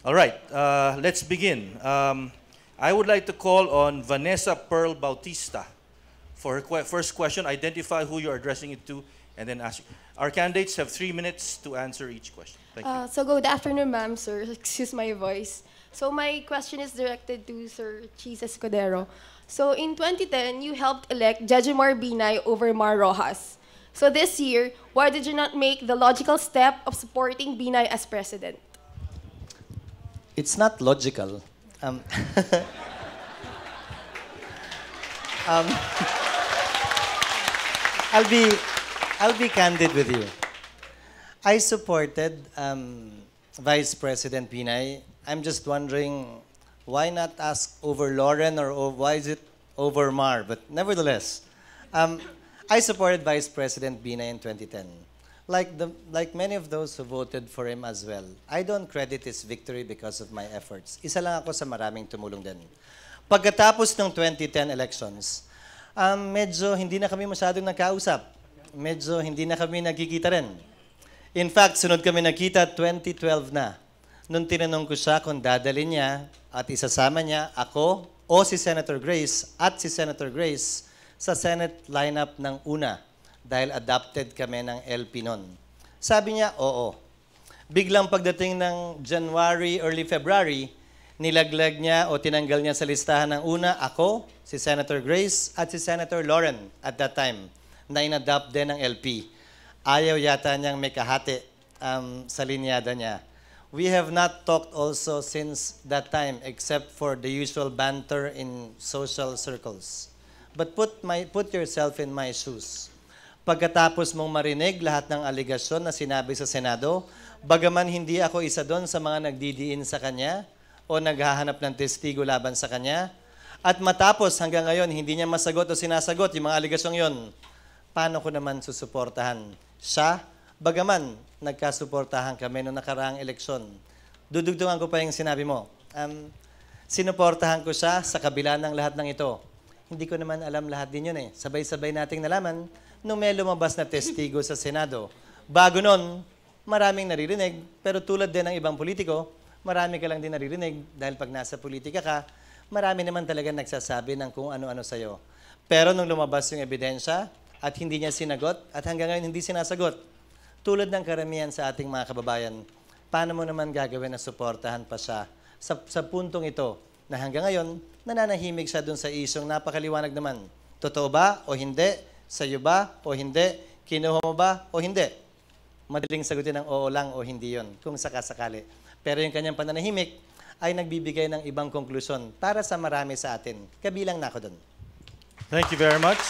All right, let's begin. I would like to call on Vanessa Pearl Bautista for her first question. Identify who you are addressing it to, and then ask. Our candidates have 3 minutes to answer each question. Thank you. So good afternoon, ma'am, sir. Excuse my voice. So my question is directed to Sir Cheese Escudero. So in 2010, you helped elect Jejomar Binay over Mar Rojas. So this year, why did you not make the logical step of supporting Binay as president? It's not logical. I'll be candid with you. I supported Vice President Binay. I'm just wondering, why not ask over Lauren or why is it over Mar? But nevertheless, I supported Vice President Binay in 2010. Like many of those who voted for him as well, I don't credit his victory because of my efforts. Isa lang ako sa maraming tumulong din. Pagkatapos ng 2010 elections, medyo hindi na kami masyadong nagkausap. Medyo hindi na kami nagkikita rin. In fact, sunod kami nagkita 2012 na. Nung tinanong ko siya kung dadalhin niya at isasama niya ako o si Senator Grace at si Senator Grace sa Senate lineup ng una dahil adopted kami ng LP noon. Sabi niya, oo. Biglang pagdating ng January, early February, nilaglag niya o tinanggal niya sa listahan ng una ako, si Senator Grace at si Senator Lauren at that time na in-adopt din ng LP. Ayaw yata niyang may kahati sa linyada niya. We have not talked also since that time except for the usual banter in social circles. But put yourself in my shoes. Pagkatapos mong marinig lahat ng aligasyon na sinabi sa Senado, bagaman hindi ako isa doon sa mga nagdidiin sa kanya o naghahanap ng testigo laban sa kanya, at matapos hanggang ngayon hindi niya masagot o sinasagot yung mga aligasyong yon, paano ko naman susuportahan siya? Bagaman nagkasuportahan kami noong nakaraang eleksyon. Dudugtungan ko pa yung sinabi mo. Sinuportahan ko siya sa kabila ng lahat ng ito. Hindi ko naman alam lahat din yun eh. Sabay-sabay nating nalaman nung may lumabas na testigo sa Senado. Bago nun, maraming naririnig, pero tulad din ng ibang politiko, marami ka lang din naririnig dahil pag nasa politika ka, marami naman talaga nagsasabi ng kung ano-ano sa'yo. Pero nung lumabas yung ebidensya at hindi niya sinagot at hanggang ngayon hindi sinasagot, tulad ng karamihan sa ating mga kababayan, paano mo naman gagawin na suportahan pa siya sa puntong ito na hanggang ngayon, nananahimik siya dun sa isyong napakaliwanag naman. Totoo ba o hindi? Sa'yo ba o hindi? Kinuha mo ba o hindi? Madaling sagutin ng oo lang o hindi yon kung sakasakali. Pero yung kanyang pananahimik ay nagbibigay ng ibang konklusyon para sa marami sa atin. Kabilang na ako dun. Thank you very much.